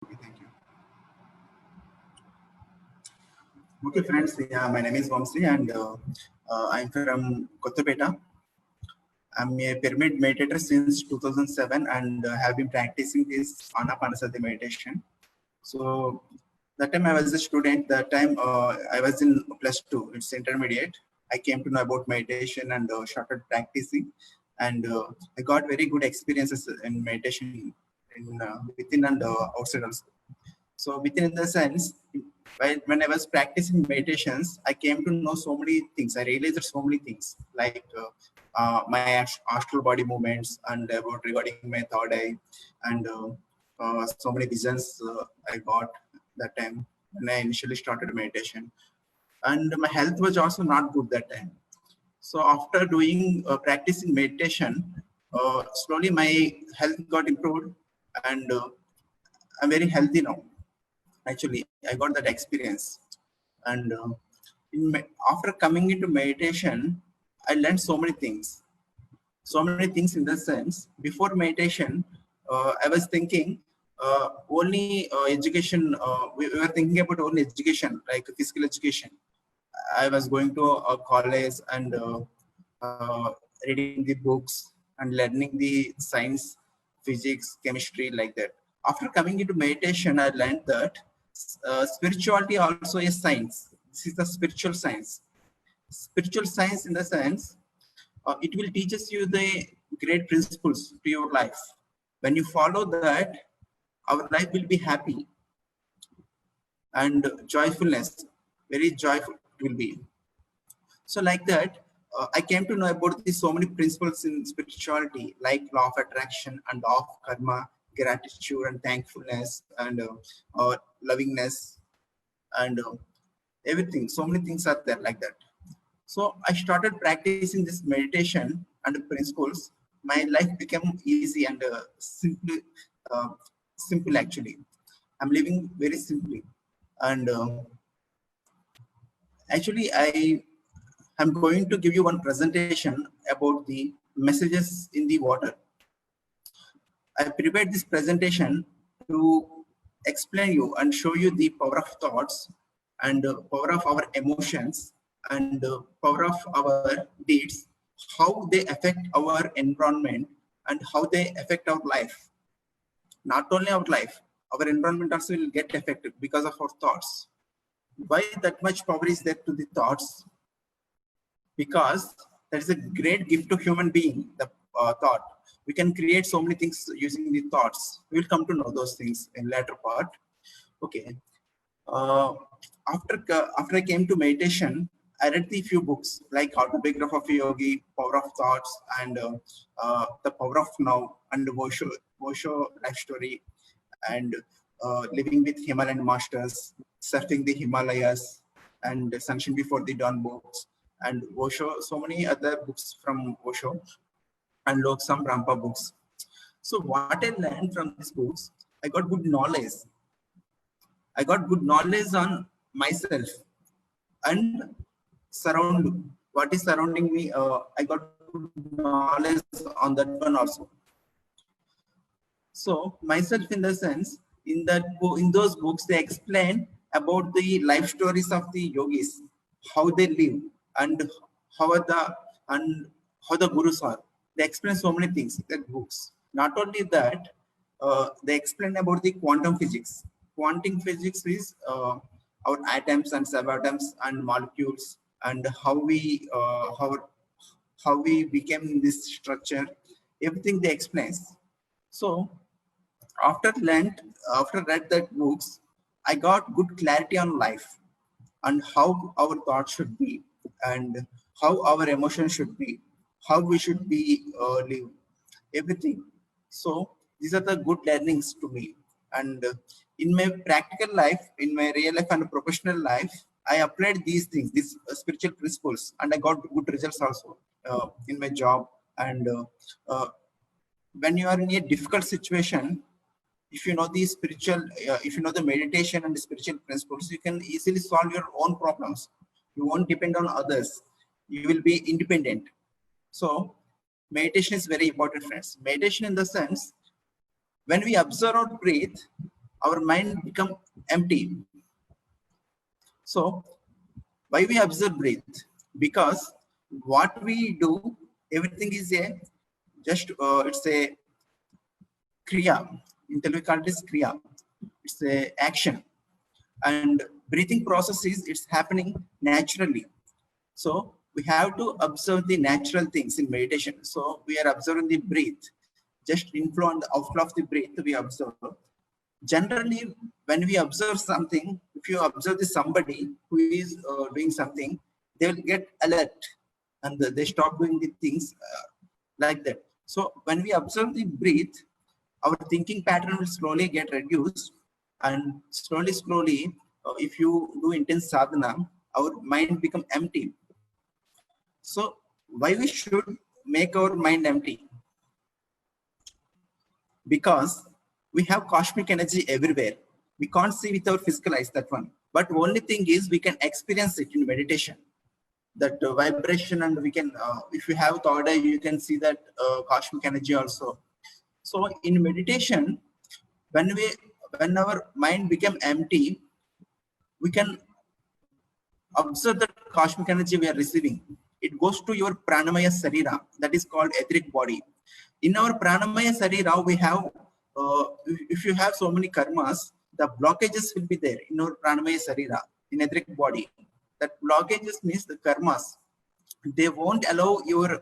Okay, thank you. Okay, friends. Yeah, my name is Vamsi, and I'm from Kottapeta. I'm a pyramid meditator since 2007, and have been practicing this Anapanasati meditation. So that time I was a student. That time I was in +2. It's intermediate. I came to know about meditation and started practicing, and I got very good experiences in meditation in within and outside also. So within the sense, when I was practicing meditations, I came to know so many things. I realized so many things like my astral body movements and about regarding my third eye and so many visions I got that time when I initially started meditation. And my health was also not good that time. So after doing practicing meditation, slowly my health got improved and I'm very healthy now. Actually, I got that experience, and after coming into meditation, I learned so many things. So many things in the sense. Before meditation, I was thinking only education. We were thinking about only education, like physical education. I was going to a college and reading the books and learning the science, physics, chemistry, like that. After coming into meditation, I learned that spirituality also is science. This is the spiritual science. Spiritual science, in the sense, it will teaches you the great principles to your life. When you follow that, our life will be happy and joyfulness. Very joyful it will be. So like that, I came to know about these so many principles in spirituality, like law of attraction and law of karma, gratitude and thankfulness, and lovingness, and everything. So many things are there like that. So I started practicing this meditation and the principles. My life became easy and uh, simple actually. I'm living very simply, and actually I am going to give you one presentation about the messages in the water. I prepared this presentation to explain you and show you the power of thoughts and power of our emotions and power of our deeds, how they affect our environment and how they affect our life. Not only our life, our environment also will get affected because of our thoughts. Why that much power is there to the thoughts? Because that is a great gift to human being, the thought. We can create so many things using the thoughts. We will come to know those things in later part. Okay. uh, after I came to meditation, I read the few books like Autobiography of a Yogi, Power of Thoughts, and The Power of Now, and Osho Life Story, and Living with Himalayan Masters, Surfing the Himalayas, and Sunshine Before the Dawn books, and Osho, so many other books from Osho, and Loksam Rampa books. So what I learned from these books, I got good knowledge. I got good knowledge on myself and surround what is surrounding me. I got good knowledge on that one also. So myself, in the sense, in those books, they explain about the life stories of the yogis, how they live, and how are the and how the gurus are. They explain so many things in that books. Not only that, they explain about the quantum physics. Quantum physics is our atoms and subatoms and molecules, and how we became in this structure. Everything they explains. So after learned, after read that books, I got good clarity on life and how our thoughts should be and how our emotions should be, how we should be live, everything. So these are the good learnings to me. And in my practical life, in my real life and professional life, I applied these things, these spiritual principles, and I got good results also in my job. And uh, when you are in a difficult situation, if you know the spiritual, if you know the meditation and the spiritual principles, you can easily solve your own problems. You won't depend on others. You will be independent. So meditation is very important, friends. Meditation, in the sense, when we observe our breath, our mind become empty. So why we observe breath? Because what we do, everything is a just it's a kriya. In Telugu we call it as kriya. It's a action, and breathing process is it's happening naturally. So we have to observe the natural things in meditation. So we are observing the breath, just inflow and outflow of the breath we observe. Generally, when we observe something, if you observe the somebody who is doing something, they will get alert and they stop doing the things like that. So when we observe the breath, our thinking pattern will slowly get reduced, and slowly, if you do intense sadhana, our mind become empty. So why we should make our mind empty? Because we have cosmic energy everywhere. We can't see with our physical eyes, that one. But only thing is we can experience it in meditation. That vibration, and we can, if you have third eye, you can see that cosmic energy also. So in meditation, when our mind become empty, we can observe the cosmic energy we are receiving. It goes to your pranamaya sarira, that is called etheric body. In our pranamaya sarira, we have, if you have so many karmas, the blockages will be there in our pranamaya sarira, in etheric body. That blockages means the karmas. They won't allow your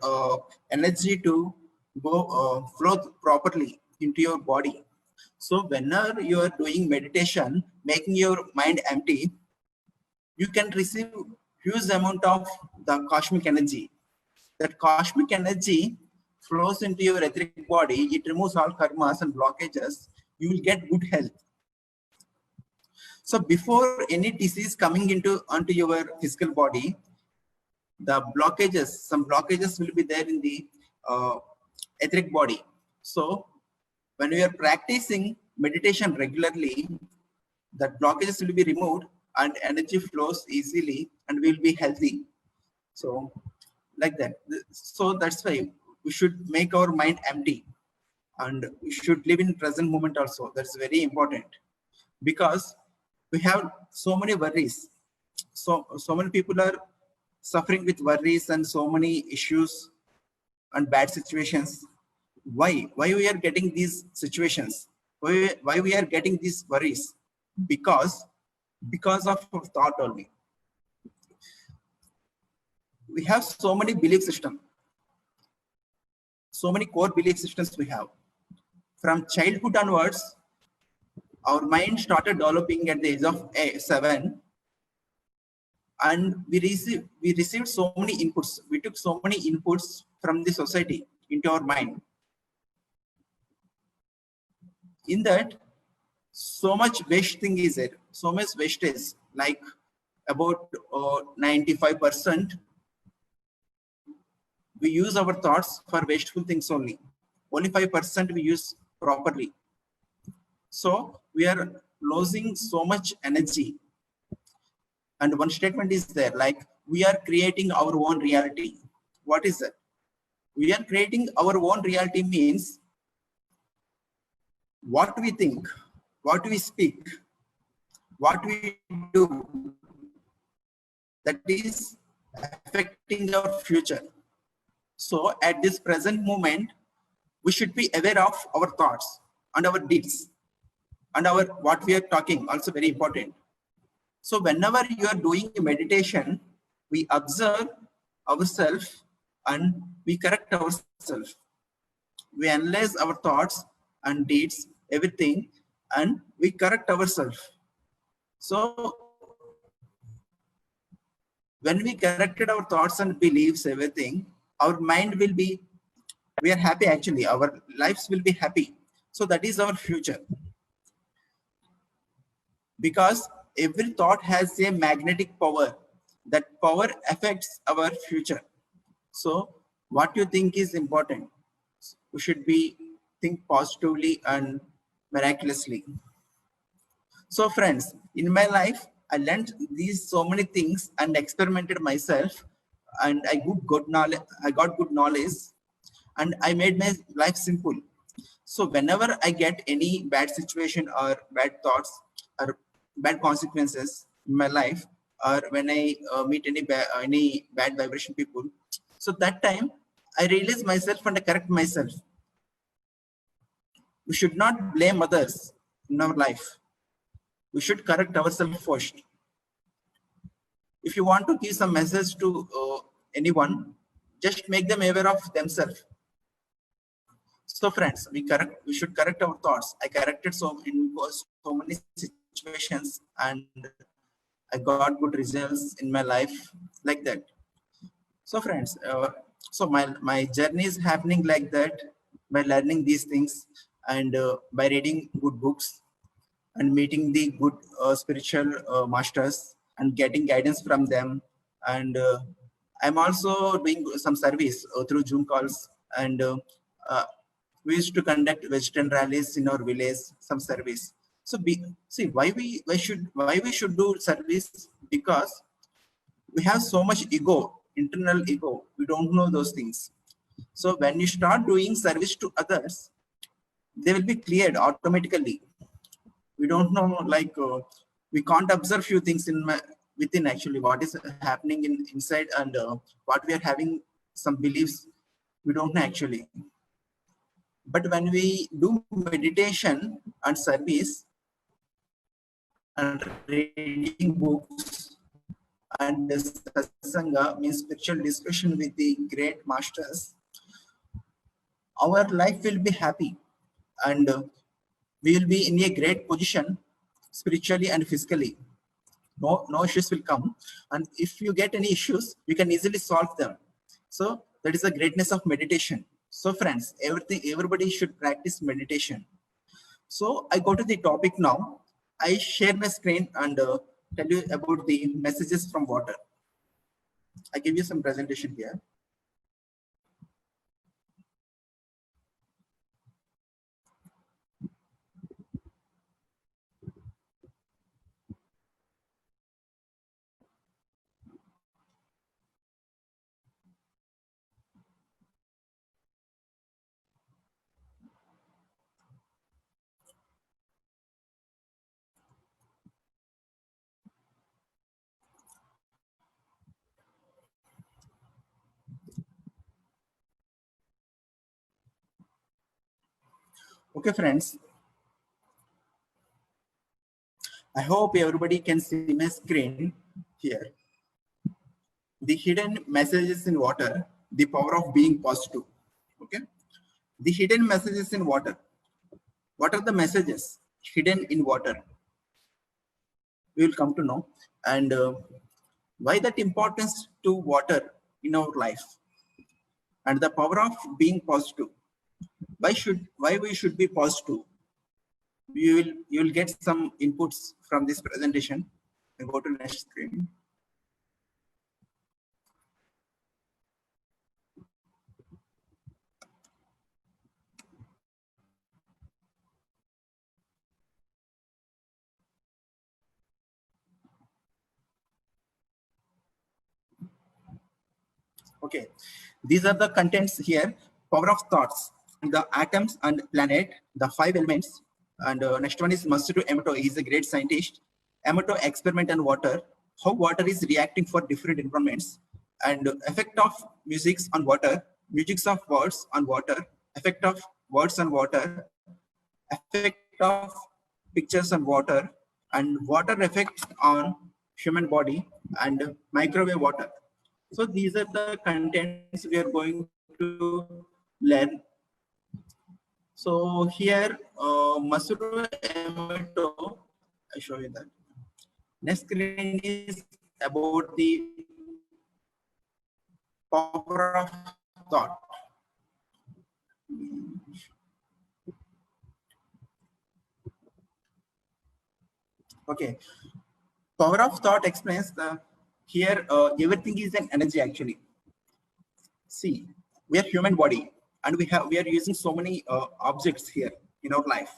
energy to go flow properly into your body. So whenever you are doing meditation, making your mind empty, you can receive huge amount of the cosmic energy. That cosmic energy flows into your etheric body. It removes all karmas and blockages. You will get good health. So before any disease coming onto your physical body, the blockages, some blockages will be there in the etheric body. So when we are practicing meditation regularly, that blockages will be removed and energy flows easily and we will be healthy. So like that. So that's why we should make our mind empty, and we should live in present moment also. That's very important, because we have so many worries. So many people are suffering with worries and so many issues and bad situations. Why we are getting these situations? Why we are getting these worries? Because of our thought only. We have so many belief systems, so many core belief systems we have. From childhood onwards, our mind started developing at the age of 7, and we received so many inputs. We took so many inputs from the society into our mind. In that, so much waste thing is there, so much wastage, like about 95%. We use our thoughts for wasteful things only. Only 5% we use properly. So we are losing so much energy. And one statement is there, like, we are creating our own reality. What is that? We are creating our own reality means what we think, what we speak, what we do, that is affecting our future. So at this present moment, we should be aware of our thoughts and our deeds and our what we are talking, also very important. So whenever you are doing meditation, we observe ourselves and we correct ourselves. We analyze our thoughts and deeds, everything, and we correct ourselves. So when we corrected our thoughts and beliefs, everything, our mind will be, we are happy actually, our lives will be happy. So that is our future. Because every thought has a magnetic power. That power affects our future. So what you think is important. We should think positively and miraculously. So friends, in my life, I learned these so many things and experimented myself, and I got good knowledge, and I made my life simple. So whenever I get any bad situation or bad thoughts or bad consequences in my life, or when I meet any bad vibration people, so that time I realize myself and I correct myself. We should not blame others in our life. We should correct ourselves first. If you want to give some message to anyone, just make them aware of themselves. So friends, we should correct our thoughts. I corrected so many situations and I got good results in my life like that. So friends, so my journey is happening like that, by learning these things and by reading good books and meeting the good spiritual masters and getting guidance from them. And I'm also doing some service through Zoom calls, and uh, we used to conduct vegetarian rallies in our village, some service. So see why we should do service, because we have so much ego, internal ego, we don't know those things. So when you start doing service to others, they will be cleared automatically. We don't know, like we can't observe few things within actually what is happening inside, and what we are having some beliefs we don't know actually. But when we do meditation and service and reading books and satsanga, means spiritual discussion with the great masters, our life will be happy, and we will be in a great position spiritually and physically. No issues will come, and if you get any issues, you can easily solve them. So that is the greatness of meditation. So friends, everybody should practice meditation. So I go to the topic now. I share my screen and tell you about the messages from water. I give you some presentation here. Okay friends, I hope everybody can see my screen here. The hidden messages in water, the power of being positive. Okay, the hidden messages in water. What are the messages hidden in water? We will come to know. And why that importance to water in our life, and the power of being positive. Why we should be positive? You will get some inputs from this presentation. I go to next screen. Okay, these are the contents here. Power of thoughts, the atoms and planet, the 5 elements. And next one is Masaru Emoto. He is a great scientist. Emoto experiment on water, how water is reacting for different environments, and effect of musics on water, musics of words on water, effect of words on water, effect of pictures on water, and water effect on human body, and microwave water. So these are the contents we are going to learn. So here, Masaru Emoto, I show you that. Next screen is about the power of thought. Okay, power of thought explains the here everything is an energy actually. See, we are human body, and we are using so many objects here in our life,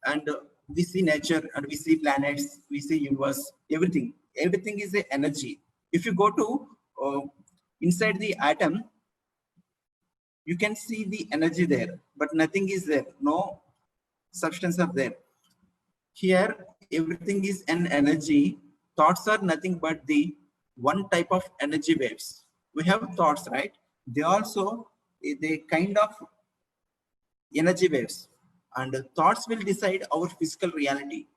and we see nature, and we see planets, we see universe, everything is a energy. If you go to inside the atom, You can see the energy there, but nothing is there. No substance are there. Here, everything is an energy. Thoughts are nothing but the one type of energy waves. We have thoughts, right? They also, they kind of energy waves, and thoughts will decide our physical reality.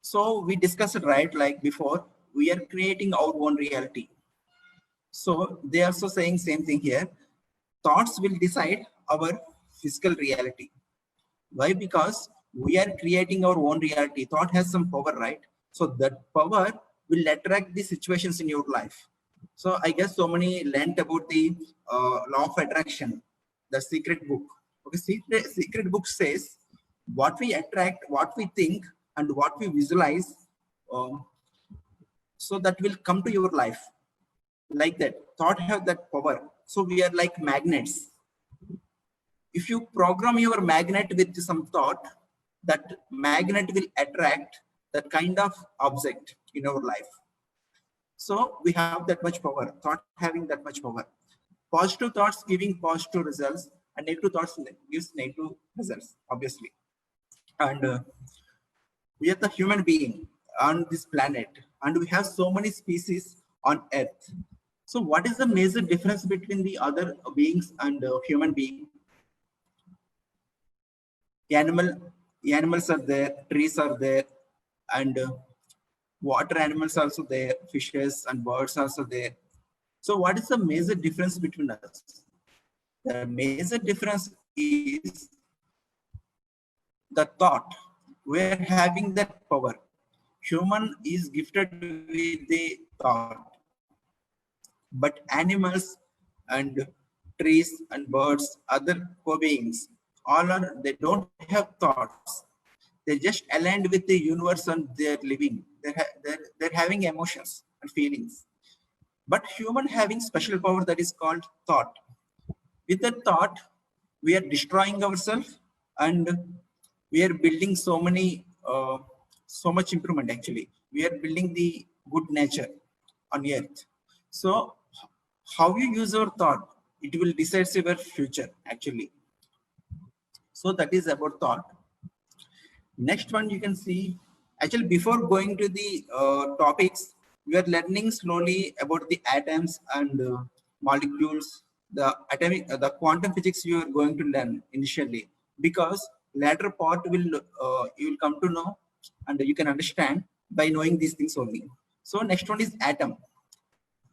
So we discussed it, right? Like before, we are creating our own reality. So they are also saying same thing here. Thoughts will decide our physical reality. Why? Because we are creating our own reality. Thought has some power, right? So that power will attract the situations in your life. So I guess so many learned about the law of attraction, the secret book. Okay, secret book says what we attract, what we think, and what we visualize. Um, so that will come to your life like that. Thought have that power. So we are like magnets. If you program your magnet with some thought, that magnet will attract that kind of object in our life. So we have that much power, thought having that much power. Positive thoughts giving positive results, and negative thoughts gives negative results, obviously. And we are the human being on this planet, and we have so many species on Earth. So what is the major difference between the other beings and human being? Animals are there, trees are there, and water animals also there, fishes and birds also there. So what is the major difference between us? The major difference is the thought. We're having that power. Human is gifted with the thought, but animals and trees and birds, other beings, all are, they don't have thoughts. They just aligned with the universe and they're living. They're having emotions and feelings. But human having special power that is called thought. With that thought, we are destroying ourselves, and we are building so much improvement actually. We are building the good nature on earth. So how you use your thought, it will decide your future actually. So that is about thought. Next one you can see, actually before going to the topics, we are learning slowly about the atoms and molecules, the atomic, the quantum physics you are going to learn initially, because later part will you will come to know and you can understand by knowing these things only. So next one is atom.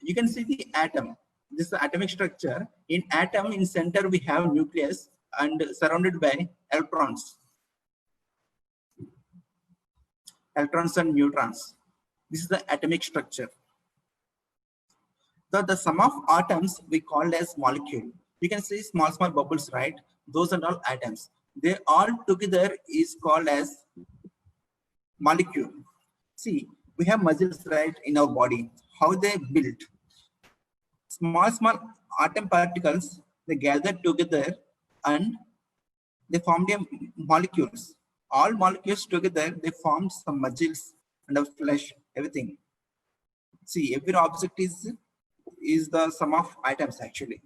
You can see the atom. This is the atomic structure. In atom, in center we have nucleus and surrounded by electrons. Electrons and neutrons. This is the atomic structure. The sum of atoms we called as molecule. You can see small bubbles, right? Those are all atoms. They all together is called as molecule. See, we have muscles, right, in our body. How they built? Small atom particles, they gather together and they formed molecules. All molecules together, they form some muscles and a flesh, everything. See, every object is the sum of atoms actually.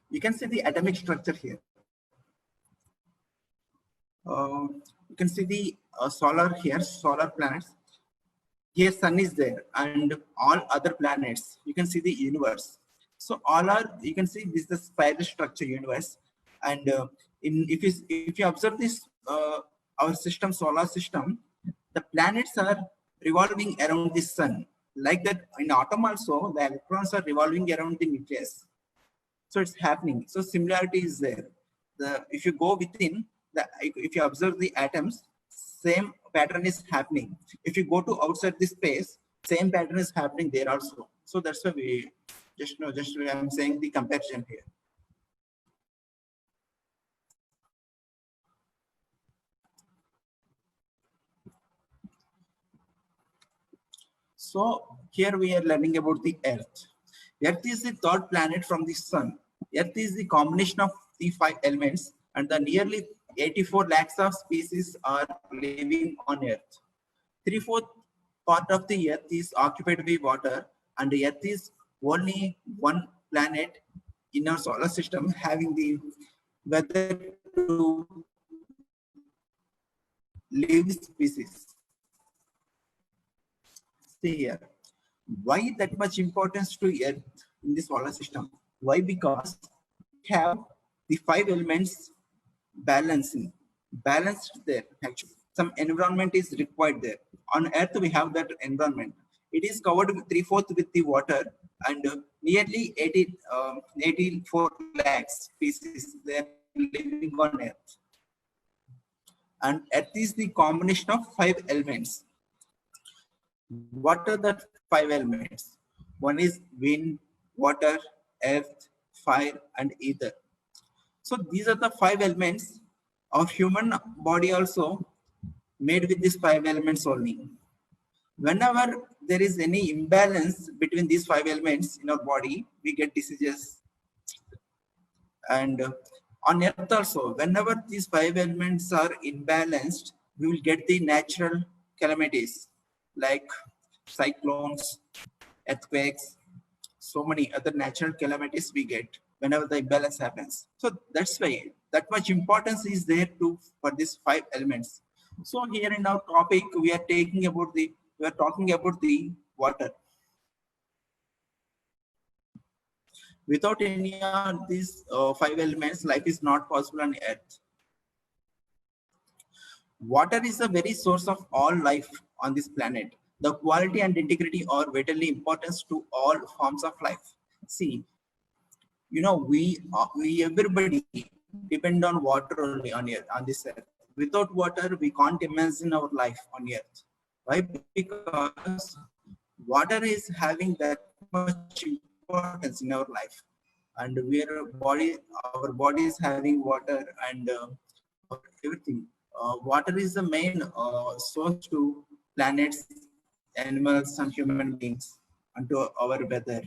You can see the atomic structure here. You can see the solar here, solar planets. Here sun is there, and all other planets. You can see the universe. So all are, you can see this is the spiral structure universe. And if you observe this our system, solar system, the planets are revolving around the sun. Like that in atom also, the electrons are revolving around the nucleus. So it's happening. So similarity is there. If you go within, if you observe the atoms, same pattern is happening. If you go to outside this space, same pattern is happening there also. So that's why we just know, I'm saying the comparison here. So here we are learning about the Earth. Earth is the third planet from the sun. Earth is the combination of the 5 elements, and the nearly 84 lakhs of species are living on Earth. 3/4 part of the Earth is occupied by water, and the Earth is only one planet in our solar system having the weather to live species. See here, why that much importance to Earth in the solar system? Why? Because we have the five elements balanced there. Actually, some environment is required there. On Earth, we have that environment. It is covered with three-fourths with the water, and nearly 84 lakhs species they are living on Earth. And Earth is the combination of five elements. What are the five elements? One is wind, water, earth, fire, and ether. So these are the five elements of human body also made with these five elements only. Whenever there is any imbalance between these five elements in our body, we get diseases. And on earth also, whenever these five elements are imbalanced, we will get the natural calamities like cyclones, earthquakes, so many other natural calamities we get whenever the imbalance happens. So that's why that much importance is there to for these five elements. So here in our topic, we are talking about the water. Without any of these five elements, life is not possible on Earth. Water is the very source of all life on this planet. The quality and integrity are vitally important to all forms of life. See, we everybody depend on water only on Earth, on this Earth. Without water, we can't imagine our life on Earth. Why? Because water is having that much importance in our life, and our body is having water and everything. Water is the main source to planets, animals, and human beings, and to our weather.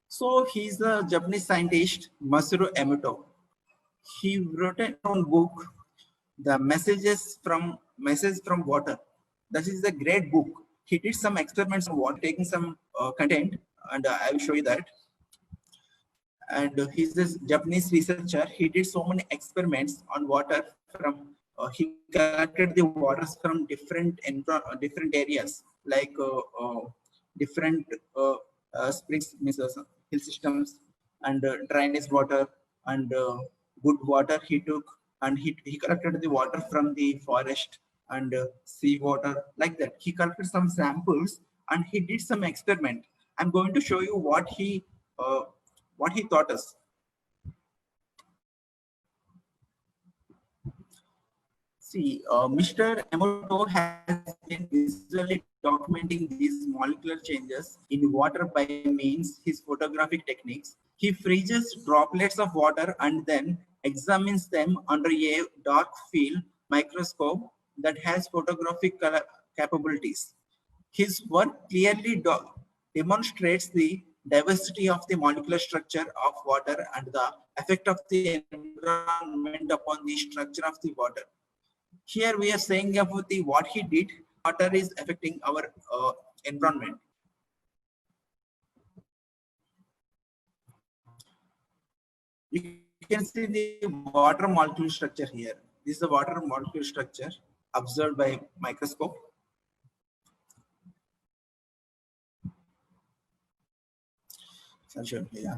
So he's a Japanese scientist, Masaru Emoto. He wrote a own book, The Message from Water. That is a great book. He did some experiments on water, taking some content, and I will show you that. And he's this Japanese researcher. He did so many experiments on water from. He collected the waters from different areas like different springs, hill systems, and drainage water and good water he took, and he collected the water from the forest and sea water like that. He collected some samples and he did some experiment. I'm going to show you what he taught us. See, Mr. Emoto has been visually documenting these molecular changes in water by means his photographic techniques. He freezes droplets of water and then examines them under a dark field microscope that has photographic capabilities. His work clearly demonstrates the diversity of the molecular structure of water and the effect of the environment upon the structure of the water. Here we are saying about the what he did. Water is affecting our environment. You can see the water molecule structure here. This is the water molecule structure observed by microscope. Yeah.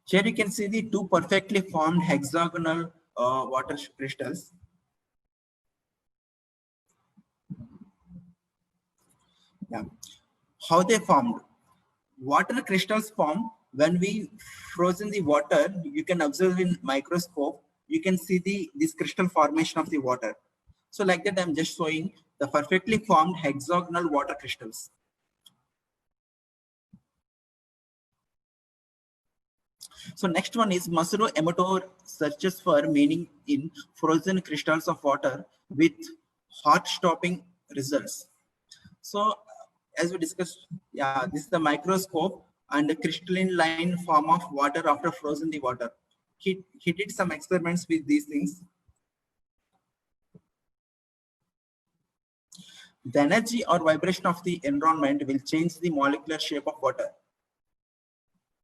Here you can see the two perfectly formed hexagonal water crystals. Yeah. How they formed? Water crystals form when we frozen the water. You can observe in microscope. You can see this crystal formation of the water. So like that, I'm just showing the perfectly formed hexagonal water crystals. So next one is Masaru Emoto searches for meaning in frozen crystals of water with heart-stopping results. So as we discussed, yeah, this is the microscope and the crystalline line form of water after frozen the water. He did some experiments with these things. The energy or vibration of the environment will change the molecular shape of water.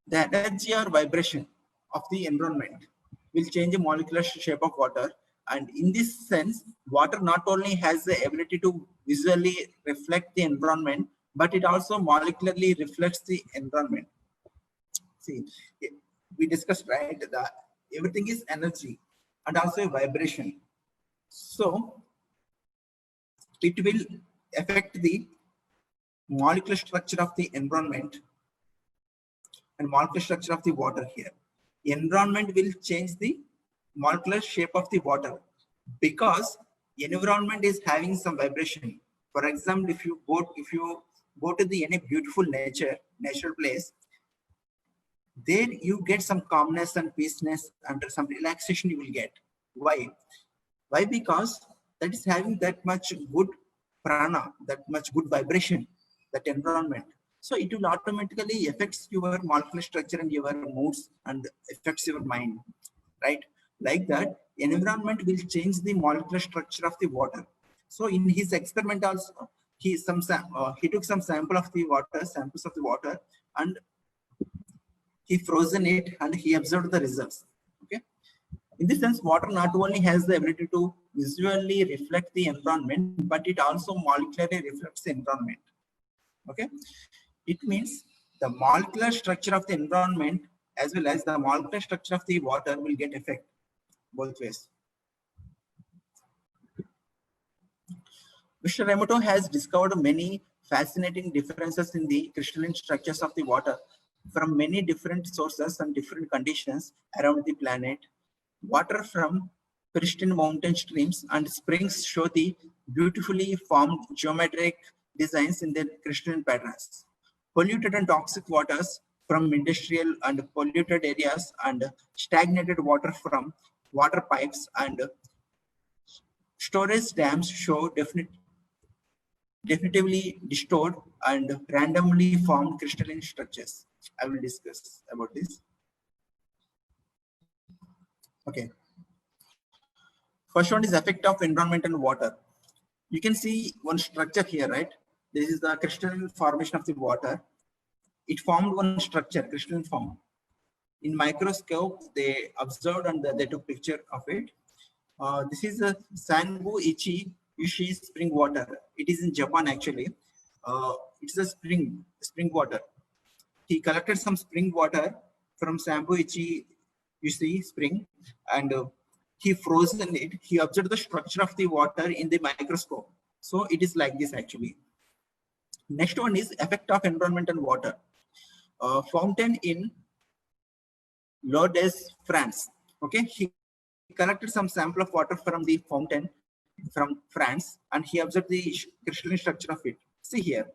The energy or vibration of the environment will change the molecular shape of water. And in this sense, water not only has the ability to visually reflect the environment, but it also molecularly reflects the environment. See, we discussed, right, that everything is energy and also vibration. So it will affect the molecular structure of the environment and molecular structure of the water here. Environment will change the molecular shape of the water because environment is having some vibration. For example, if you go to the any beautiful natural place, there you get some calmness and peaceness and some relaxation you will get. Why? Why? Because that is having that much good prana, that much good vibration, that environment. So it will automatically affects your molecular structure and your moods and affects your mind, right? Like that, environment will change the molecular structure of the water. So in his experiment also, he took some samples of the water, and he frozen it and he observed the results. Okay. In this sense, water not only has the ability to visually reflect the environment, but it also molecularly reflects the environment. Okay. It means the molecular structure of the environment as well as the molecular structure of the water will get effect both ways. Mr. Emoto has discovered many fascinating differences in the crystalline structures of the water from many different sources and different conditions around the planet. Water from pristine mountain streams and springs show the beautifully formed geometric designs in their crystalline patterns. Polluted and toxic waters from industrial and polluted areas and stagnated water from water pipes and storage dams show definitively distorted and randomly formed crystalline structures. I will discuss about this. Okay. First one is effect of environment and water. You can see one structure here, right? This is the crystalline formation of the water. It formed one structure, crystalline form. In microscope, they observed and they took picture of it. This is a Sanbu Ichi Yushi spring water. It is in Japan actually. It's a spring water. He collected some spring water from Sanbu Ichi Yushi spring and he frozen it. He observed the structure of the water in the microscope. So it is like this actually. Next one is effect of environment and water. Fountain in Lourdes, France. Okay, he collected some sample of water from the fountain from France and he observed the crystalline structure of it. See here,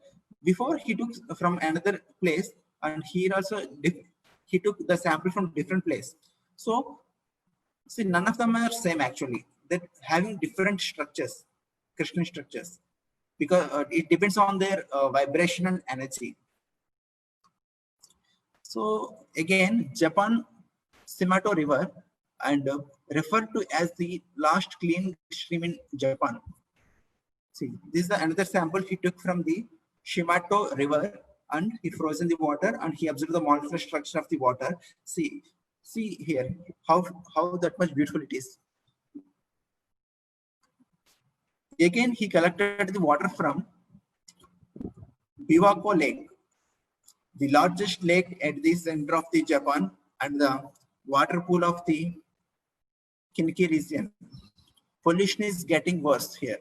before he took from another place and here also he took the sample from different place. So see, none of them are same actually. They're having different structures, crystalline structures, because it depends on their vibration and energy. So again, Japan Shimato River and referred to as the last clean stream in Japan. See, this is another sample he took from the Shimato River and he frozen the water and he observed the molecular structure of the water. See here how that much beautiful it is. Again, he collected the water from Biwako Lake, the largest lake at the center of the Japan and the water pool of the Kinki region. Pollution is getting worse here.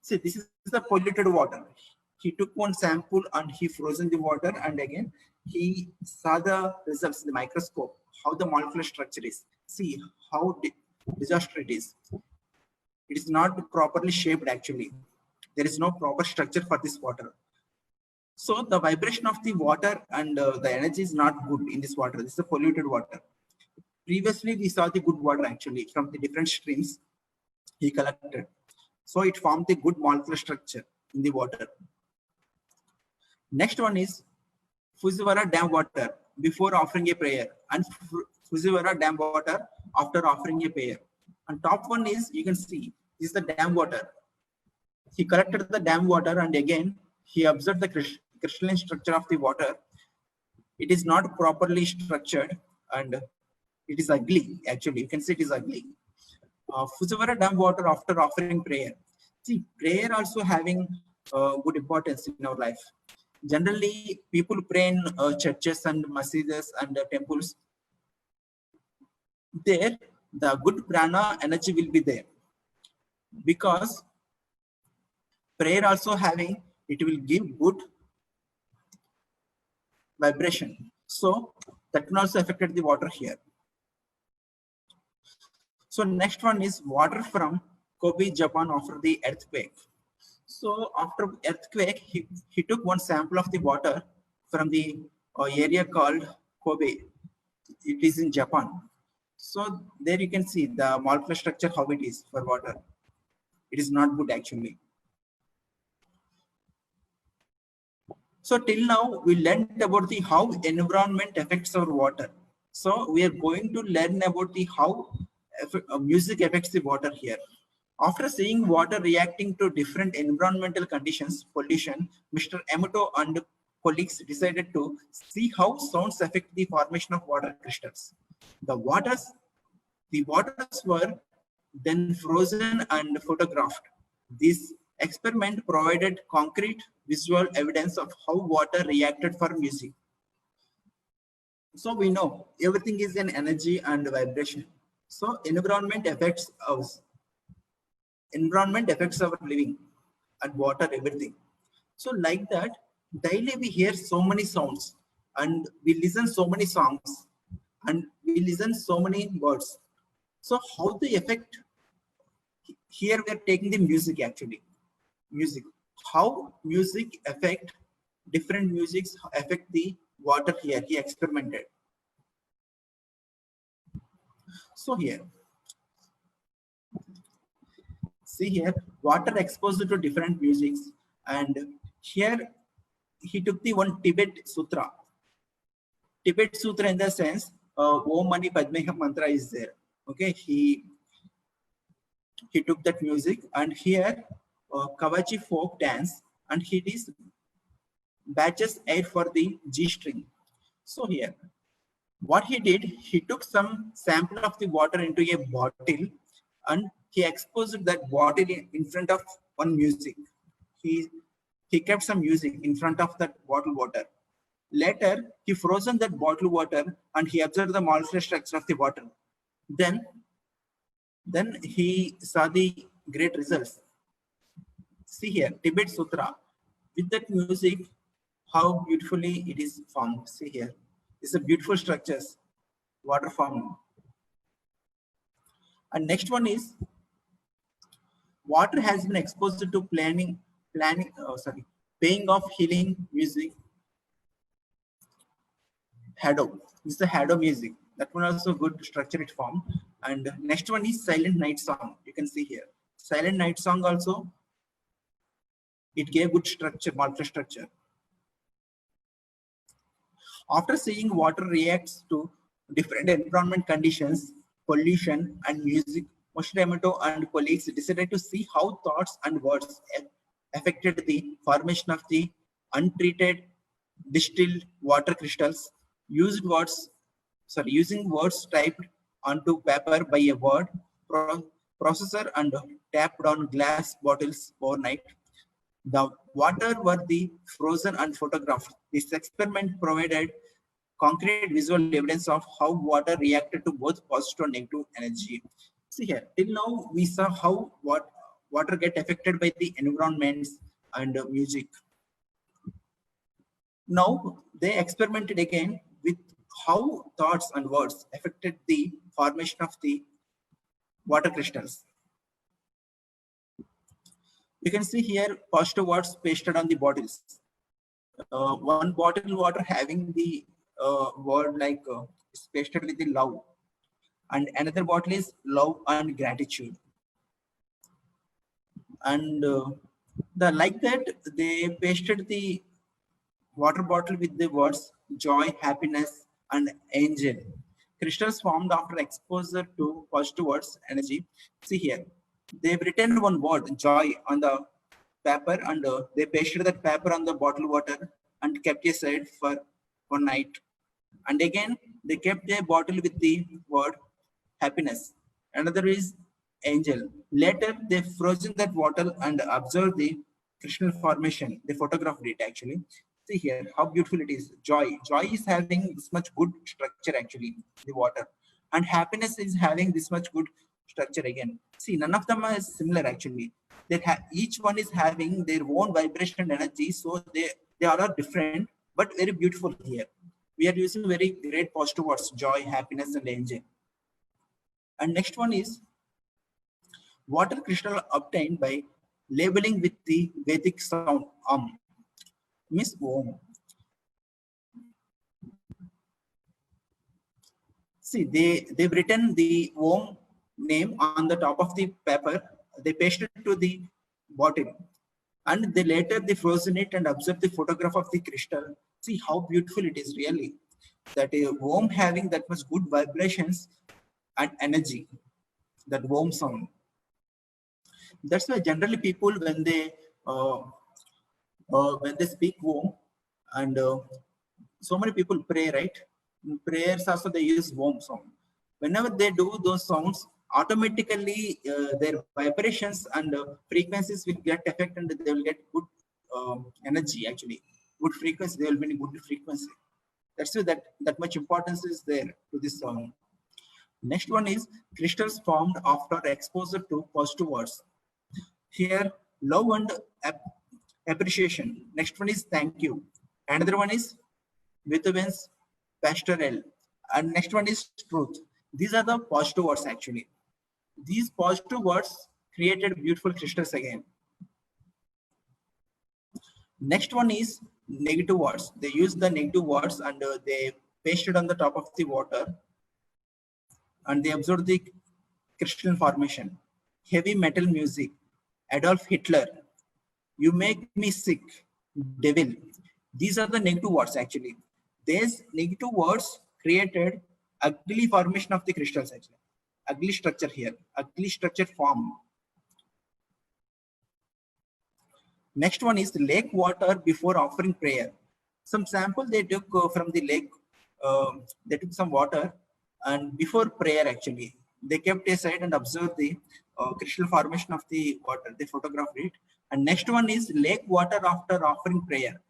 See, this is the polluted water. He took one sample and he frozen the water and again he saw the results in the microscope, how the molecular structure is. See how disaster it is. It is not properly shaped actually. There is no proper structure for this water. So the vibration of the water and the energy is not good in this water. This is a polluted water. Previously, we saw the good water actually from the different streams he collected. So it formed the good molecular structure in the water. Next one is Fujiwara Dam water before offering a prayer and Fujiwara Dam water after offering a prayer. And top one is, you can see, this is the dam water. He collected the dam water and again he observed the crystalline structure of the water. It is not properly structured and it is ugly. Actually, you can see it is ugly. Fusavara dam water after offering prayer. See, prayer also having good importance in our life. Generally, people pray in churches and masjids and temples. There, the good prana energy will be there because prayer also having it will give good vibration. So that can also affect the water here. So next one is water from Kobe, Japan after the earthquake. So after earthquake, he took one sample of the water from the area called Kobe. It is in Japan. So there you can see the molecular structure, how it is for water. It is not good actually. So till now, we learned about the how environment affects our water. So we are going to learn about the how music affects the water here. After seeing water reacting to different environmental conditions, pollution, Mr. Emoto and colleagues decided to see how sounds affect the formation of water crystals. The waters were then frozen and photographed. This experiment provided concrete visual evidence of how water reacted for music. So we know everything is an energy and vibration. So environment affects us. Environment affects our living and water, everything. So like that, daily we hear so many sounds and we listen so many songs and we listen so many words. So how the effect here we are taking the music actually. Music. How music affect different musics affect the water here. He experimented. So here, see here, water exposed to different musics, and here he took the one Tibet Sutra. Tibet Sutra in the sense, Om Mani Padme Hum mantra is there. Okay, he took that music, and here Kavachi folk dance, and he is batches air for the G string. So here, what he did, he took some sample of the water into a bottle and he exposed that bottle in front of one music. He kept some music in front of that bottle water. Later, he frozen that bottle water and he observed the molecular structure of the water. Then he saw the great results. See here, Tibet Sutra. With that music, how beautifully it is formed. See here. It's a beautiful structures, water forming. And next one is water has been exposed to paying of healing music. Hado. This is the Hado music. That one also good structure it formed. And next one is Silent Night Song. You can see here. Silent Night Song also, it gave good structure, molecular structure. After seeing water reacts to different environment conditions, pollution, and music, Moshiramoto and colleagues decided to see how thoughts and words affected the formation of the untreated distilled water crystals. Using words typed onto paper by a word processor and tapped on glass bottles overnight. The water were the frozen and photographed. This experiment provided concrete visual evidence of how water reacted to both positive and negative energy. See here, till now we saw how water get affected by the environments and music. Now they experimented again with how thoughts and words affected the formation of the water crystals. You can see here positive words pasted on the bottles. One bottle water having the word like is pasted with the love, and another bottle is love and gratitude. And the like that they pasted the water bottle with the words joy, happiness, and angel. Crystals formed after exposure to positive words energy. See here, they've written one word joy on the paper and they pasted that paper on the bottled water and kept aside for one night. And again, they kept a bottle with the word happiness. Another is angel. Later, they frozen that bottle and observed the crystal formation. They photographed it actually. See here how beautiful it is. Joy. Joy is having this much good structure actually, the water. And happiness is having this much good structure again. See, none of them are similar actually. Each one is having their own vibration and energy. So they all are different, but very beautiful here. We are using very great positive words, joy, happiness, and angel. And next one is water crystal obtained by labeling with the Vedic sound means Om. See, they've written the Om name on the top of the paper. They pasted it to the bottle, and they later they frozen it and observed the photograph of the crystal. See how beautiful it is really. That a Om having that much good vibrations and energy. That Om sound. That's why generally people when they speak Om, and so many people pray, right? In prayers also they use Om sound. Whenever they do those sounds, automatically their vibrations and frequencies will get affected, and they will get good energy actually, good frequency. They will be in good frequency. That's why that much importance is there to this sound. Next one is crystals formed after exposure to positive words. Here, love and appreciation. Next one is thank you. Another one is Beethoven's pastoral. And next one is truth. These are the positive words actually. These positive words created beautiful crystals again. Next one is negative words. They use the negative words and they pasted on the top of the water and they observed the crystal formation. Heavy metal music. Adolf Hitler. You make me sick. Devil. These are the negative words actually. These negative words created ugly formation of the crystals actually. Ugly structure here. Ugly structure form. Next one is lake water before offering prayer. Some sample they took from the lake. They took some water and before prayer actually they kept aside and observed the crystal formation of the water. They photographed it. And next one is lake water after offering prayer.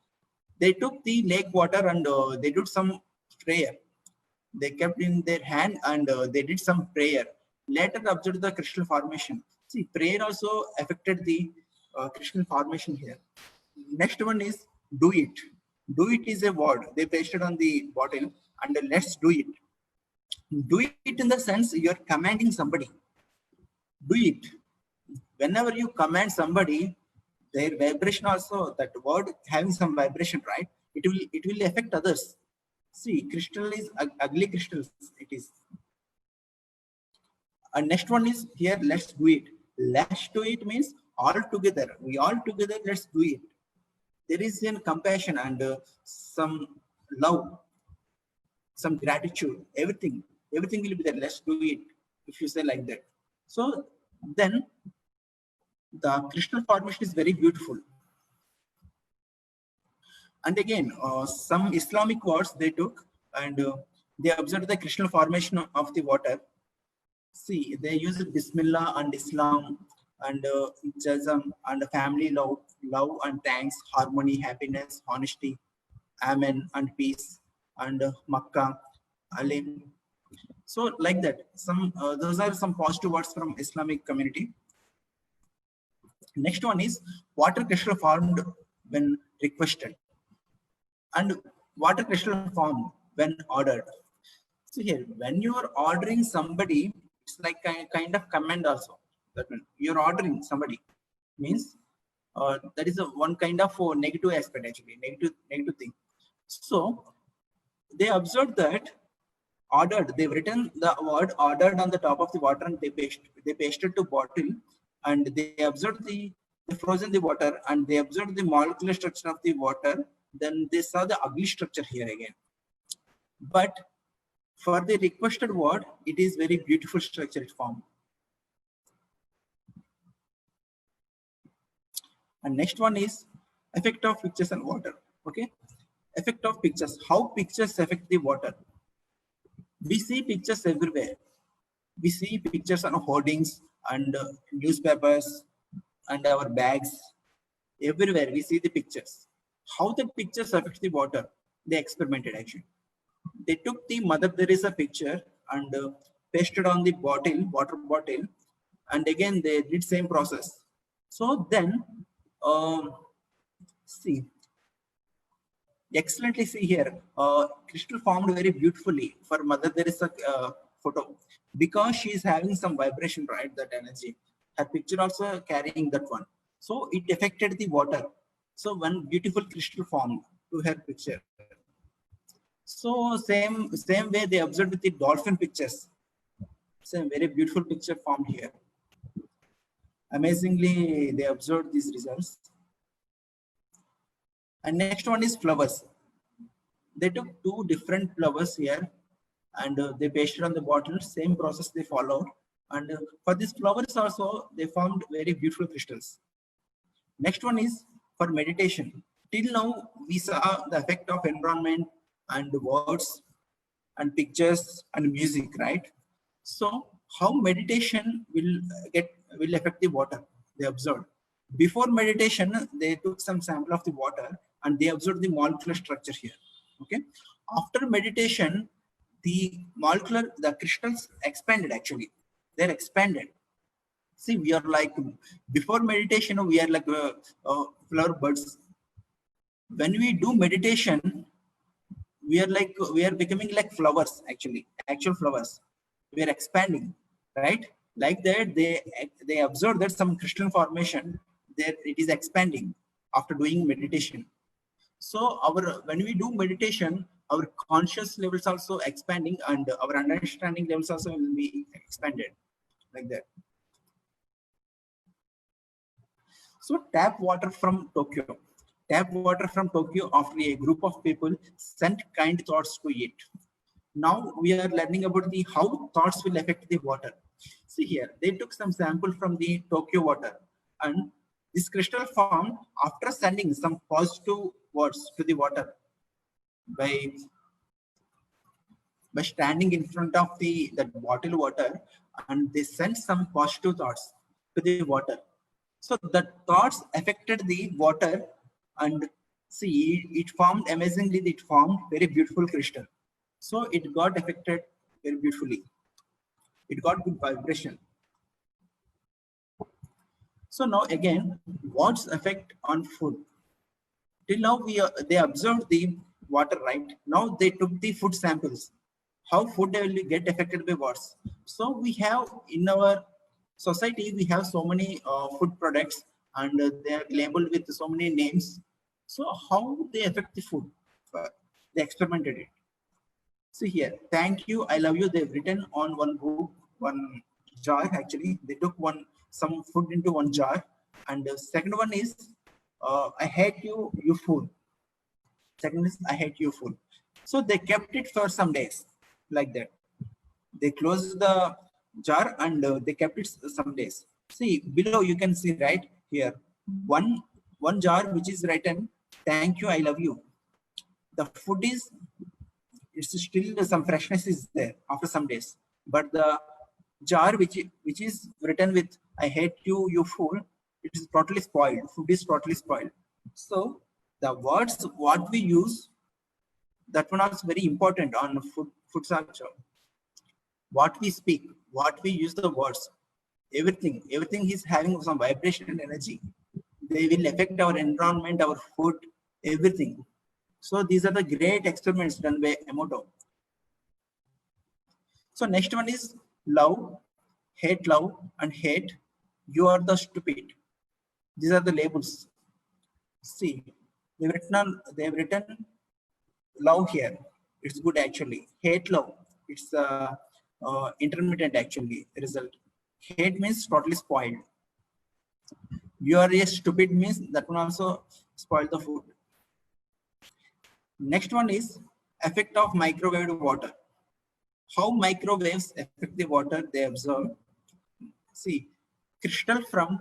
They took the lake water and they did some prayer. They kept in their hand and they did some prayer. Later observed the crystal formation. See, prayer also affected the crystal formation here. Next one is do it. Do it is a word. They pasted on the bottle and let's do it. Do it in the sense you're commanding somebody. Do it. Whenever you command somebody, their vibration also, that word having some vibration, right? It will affect others. See, crystal is ugly crystals. It is. And next one is here. Let's do it. Let's do it means all together. We all together. Let's do it. There is a compassion and some love, some gratitude. Everything will be there. Let's do it. If you say like that. So then the crystal formation is very beautiful. And again, some Islamic words they took and they observed the crystal formation of the water. See, they use Bismillah and Islam and Jazam and family love and thanks, harmony, happiness, honesty, Amen and peace and Makkah, Alim. So like that, some those are some positive words from Islamic community. Next one is water crystal formed when requested. And water crystal formed when ordered. So here, when you are ordering somebody, it's like a kind of command also. That means you're ordering somebody means that is a one kind of negative aspect actually, negative thing. So they observed that ordered. They've written the word ordered on the top of the water and they pasted to bottle and they observed they frozen the water and they observed the molecular structure of the water. Then they saw the ugly structure here again. But for the requested word, it is very beautiful structured form. And next one is effect of pictures and water. Okay, effect of pictures. How pictures affect the water? We see pictures everywhere. We see pictures on hoardings and newspapers and our bags. Everywhere we see the pictures. How the pictures affect the water? They experimented actually. They took the Mother Teresa picture and pasted on the bottle, water bottle, and again they did same process. So then, see, excellently see here, crystal formed very beautifully for Mother Teresa photo because she is having some vibration, right? That energy. Her picture also carrying that one. So it affected the water. So one beautiful crystal formed to her picture. So same way they observed with the dolphin pictures. Same very beautiful picture formed here. Amazingly, they observed these results. And next one is flowers. They took two different flowers here and they pasted on the bottle. Same process they followed. And for these flowers also, they formed very beautiful crystals. Next one is for meditation. Till now, we saw the effect of environment and words and pictures and music, right? So how meditation will affect the water? They observed. Before meditation, they took some sample of the water and they observed the molecular structure here. Okay. After meditation, the crystals expanded actually. They're expanded. See, we are like before meditation, we are like flower buds. When we do meditation, we are becoming like flowers actually, actual flowers. We are expanding, right? Like that, they observe that some crystal formation there it is expanding after doing meditation. So our when we do meditation, our conscious levels also expanding and our understanding levels also will be expanded like that. So tap water from Tokyo. Tap water from Tokyo after a group of people sent kind thoughts to it. Now we are learning about the how thoughts will affect the water. See here, they took some sample from the Tokyo water and this crystal formed after sending some positive words to the water by standing in front of that bottle water and they sent some positive thoughts to the water. So the thoughts affected the water and see it formed amazingly, it formed very beautiful crystal. So it got affected very beautifully. It got good vibration. So now again, what's effect on food? Till now they observed the water, right? Now they took the food samples. How food will get affected by what? So we have in our society we have so many food products and they are labeled with so many names. So how they affect the food? They experimented it. See here, thank you, I love you. They've written on one book, one jar actually. They took some food into one jar. And the second one is I hate you, you fool. Second is I hate you fool. So they kept it for some days like that. They closed the jar and they kept it some days. See below you can see right here one jar which is written thank you, I love you. The food is it's still some freshness is there after some days, but the jar which is written with I hate you, you fool, it is totally spoiled. Food is totally spoiled. So the words what we use, that one is very important on food culture. What we speak, what we use the words, everything is having some vibration and energy. They will affect our environment, our food, everything. So these are the great experiments done by Emoto. So next one is love, and hate. You are the stupid. These are the labels. See, they've written love here. It's good actually. Hate love. It's intermittent actually result. Hate means totally spoiled. You are a stupid means that one also spoil the food. Next one is effect of microwave water. How microwaves affect the water they absorb. See, crystal from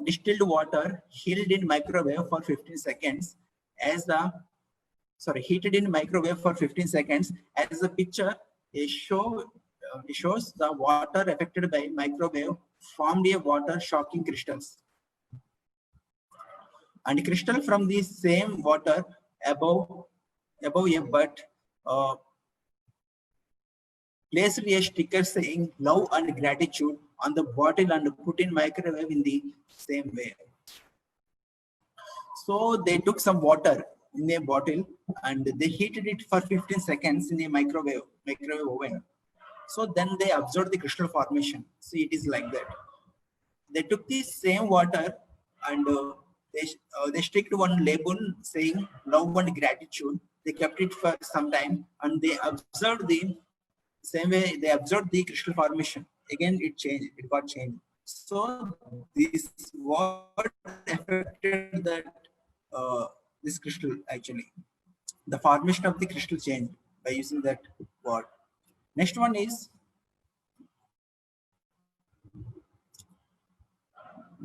distilled water heated in microwave for 15 seconds as the heated in microwave for 15 seconds. As the picture it shows the water affected by microwave formed a water shocking crystals, and crystal from the same water above a butt placed a sticker saying love and gratitude on the bottle and put in microwave in the same way. So they took some water in a bottle and they heated it for 15 seconds in a microwave oven. So then they observed the crystal formation. See, it is like that. They took the same water and they sticked one label saying love and gratitude. They kept it for some time and they observed the same way they observed the crystal formation. Again, it changed. It got changed. So this what affected that this crystal actually. The formation of the crystal changed by using that word. Next one is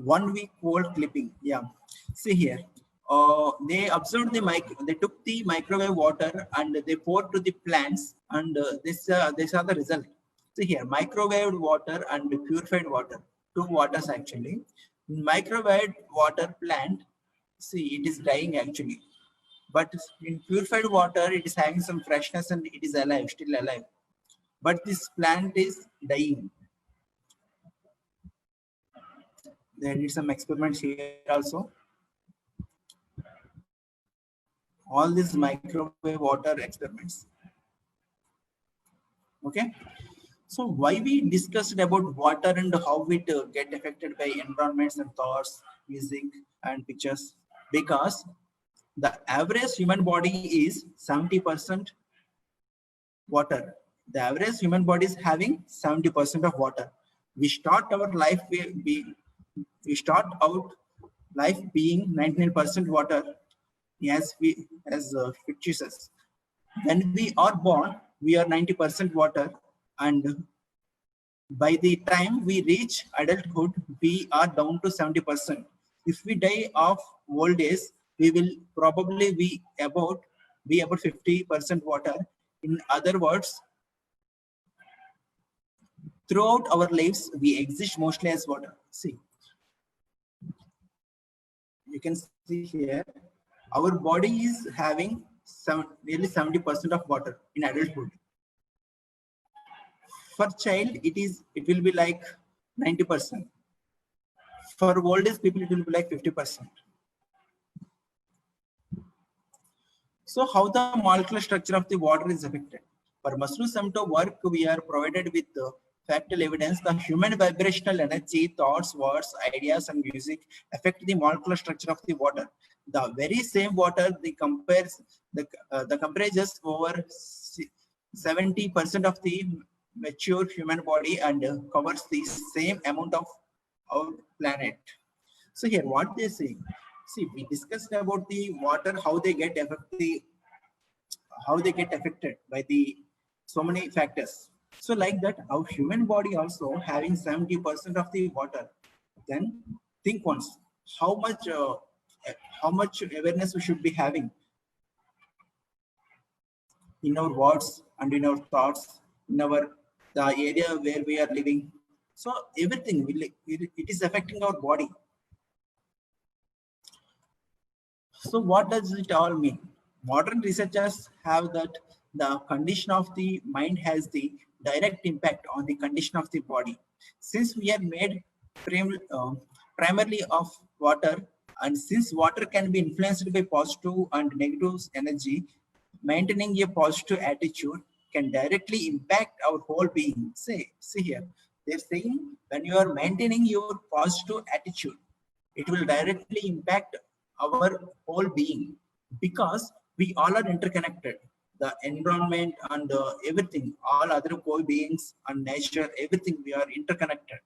1 week old clipping. Yeah, see here. They observed they took the microwave water and they poured to the plants, and this are the result. See here, microwave water and purified water, two waters actually. Microwave water plant, see it is dying actually, but in purified water it is having some freshness and it is alive, still alive. But this plant is dying. They did some experiments here also. All these microwave water experiments. Okay, so why we discussed about water and how it get affected by environments and thoughts, music and pictures? Because the average human body is 70% water. The average human body is having 70% of water. We start our life we start out life being 99% water, as fictitious. When we are born, we are 90% water, and by the time we reach adulthood, we are down to 70%. If we die of old age, we will probably be about 50% water. In other words, throughout our lives, we exist mostly as water. See, you can see here, our body is having nearly 70% of water in adulthood. For child, it will be like 90%. For oldest people, it will be like 50%. So how the molecular structure of the water is affected? For Maslow-Sumter work, we are provided with factual evidence. The human vibrational energy, thoughts, words, ideas, and music affect the molecular structure of the water. The very same water, the comprises over 70% of the mature human body and covers the same amount of our planet. So here, what they say. See, we discussed about the water, how they get affected by the so many factors. So like that, our human body also having 70% of the water. Then think once, how much awareness we should be having in our words and in our thoughts, in our the area where we are living. So everything it is affecting our body. So what does it all mean? Modern researchers have that the condition of the mind has the direct impact on the condition of the body. Since we are made primarily of water, and since water can be influenced by positive and negative energy, maintaining a positive attitude can directly impact our whole being. See here, they're saying when you are maintaining your positive attitude, it will directly impact our whole being, because we all are interconnected. The environment and everything, all other co-beings and nature, everything, we are interconnected.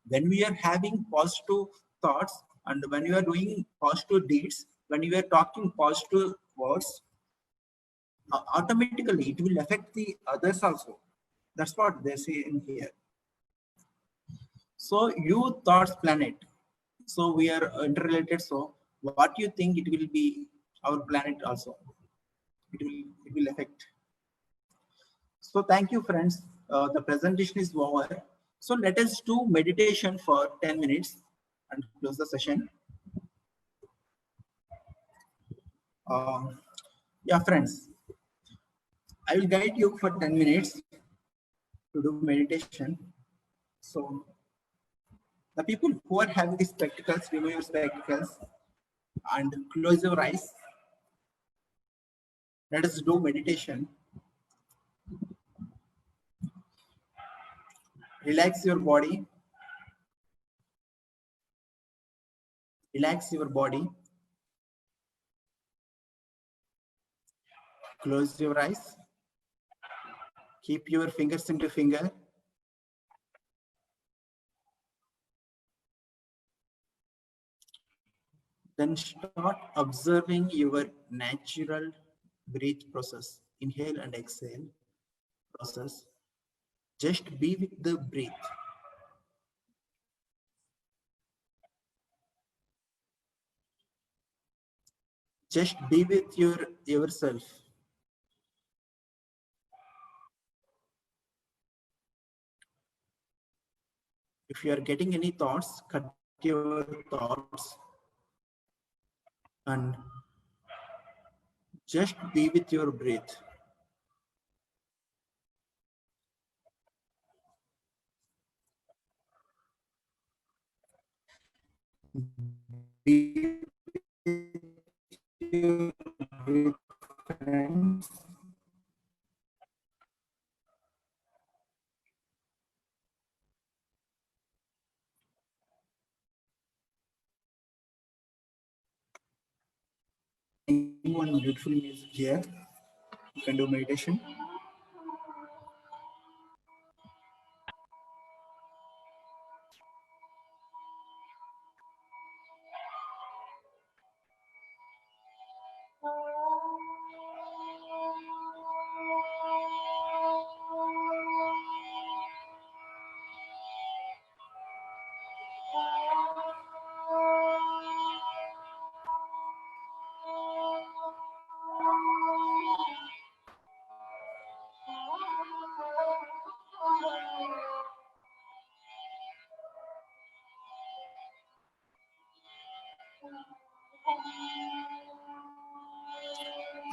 When we are having positive thoughts and when you are doing positive deeds, when you are talking positive words, automatically it will affect the others also. That's what they say in here. So you thoughts planet. So we are interrelated. So what you think it will be our planet also? It will affect. So thank you, friends. The presentation is over. So let us do meditation for 10 minutes and close the session. Yeah, friends, I will guide you for 10 minutes to do meditation. So the people who are having these spectacles, remove your spectacles and close your eyes. Let us do meditation. Relax your body. Relax your body. Close your eyes. Keep your fingers into finger. Then start observing your natural breath process. Inhale and exhale process. Just be with the breath. Just be with yourself. If you are getting any thoughts, cut your thoughts and just be with your breath. Be with your breath, friends. One beautiful music here. You can do meditation.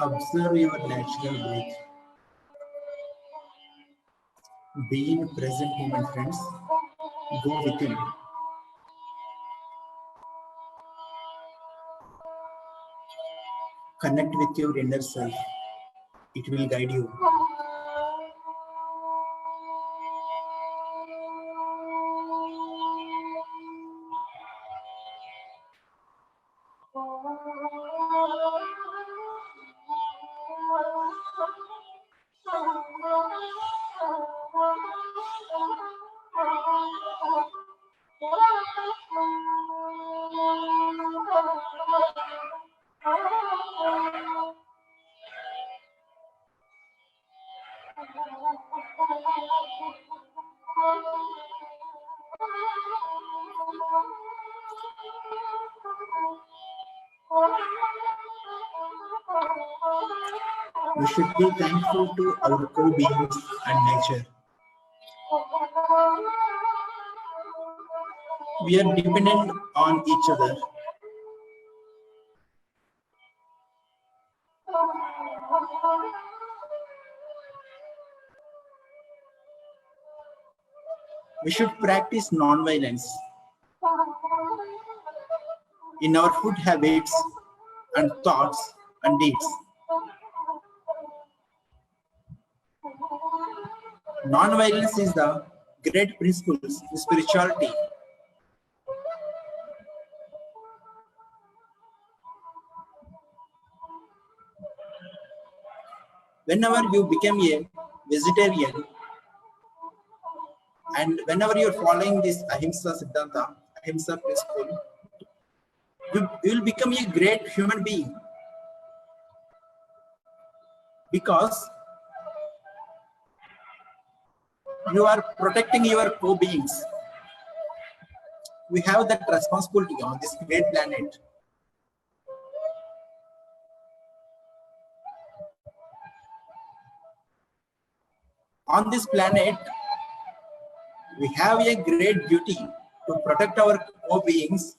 Observe your natural breath. Be in present moment, friends. Go within. Connect with your inner self. It will guide you. We should be thankful to our co-beings and nature. We are dependent on each other. We should practice non-violence in our food habits and thoughts and deeds. Non-violence is the great principles in spirituality. Whenever you become a vegetarian and whenever you're following this Ahimsa Siddhanta, Ahimsa principle, you will become a great human being because you are protecting your co-beings. we have that responsibility on this great planet. On this planet, we have a great duty to protect our co-beings.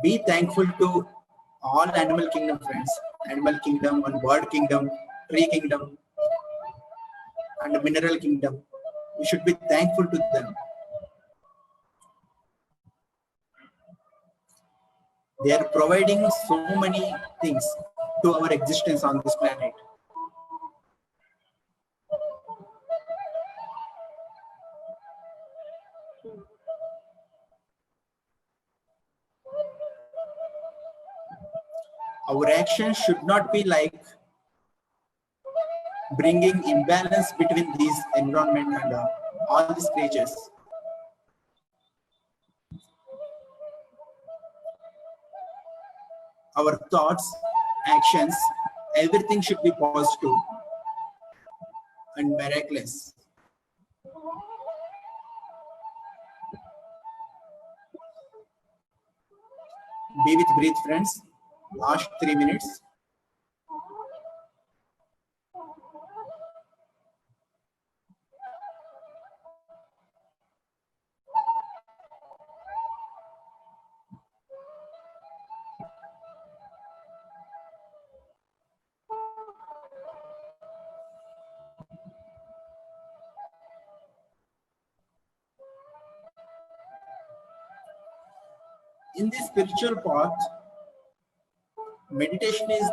Be thankful to all animal kingdom friends, animal kingdom and bird kingdom, tree kingdom, and mineral kingdom. We should be thankful to them. They are providing so many things to our existence on this planet. Our actions should not be like bringing imbalance between these environment and all these creatures. Our thoughts, actions, everything should be positive and miraculous. Be with breathe, friends. Last 3 minutes. In this spiritual path, meditation is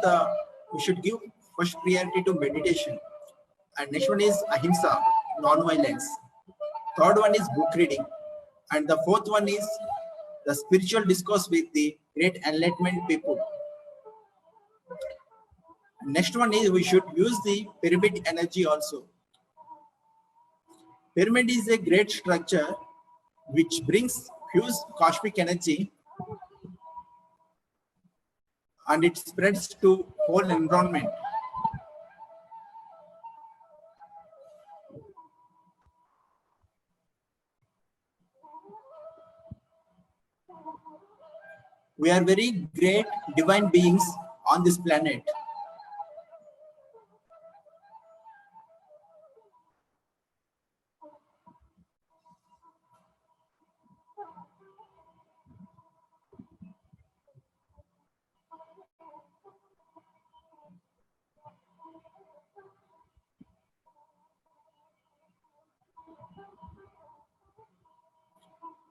we should give first priority to meditation. And next one is ahimsa, non-violence. Third one is book reading. And the fourth one is the spiritual discourse with the great enlightenment people. Next one is we should use the pyramid energy also. Pyramid is a great structure which brings huge cosmic energy and it spreads to whole environment. We are very great divine beings on this planet.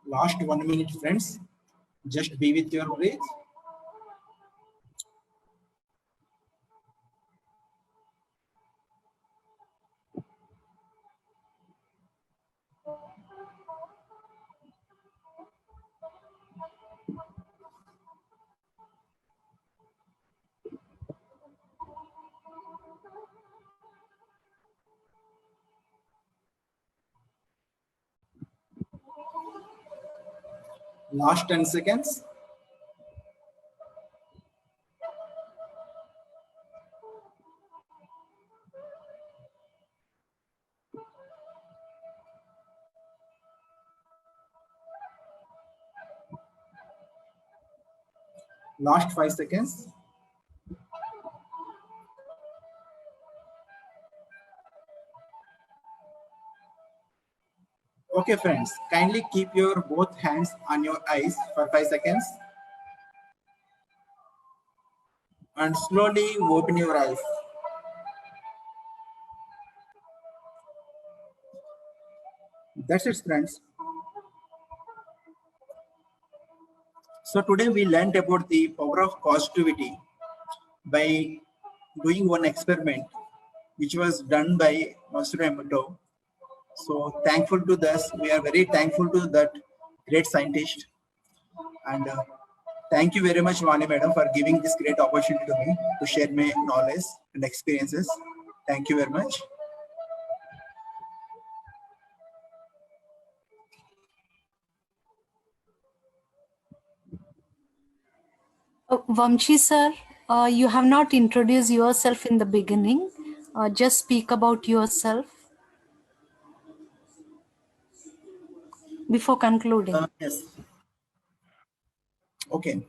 Last 1 minute, friends. Just be with your breath. Last 10 seconds. Last 5 seconds. Okay, friends, kindly keep your both hands on your eyes for 5 seconds. And slowly open your eyes. That's it, friends. So today we learned about the power of positivity by doing one experiment, which was done by Masaru Emoto. So thankful to this, we are very thankful to that great scientist. And thank you very much, Vani Madam, for giving this great opportunity to me to share my knowledge and experiences. Thank you very much. Vamshi sir, you have not introduced yourself in the beginning. just speak about yourself before concluding. Yes. Okay.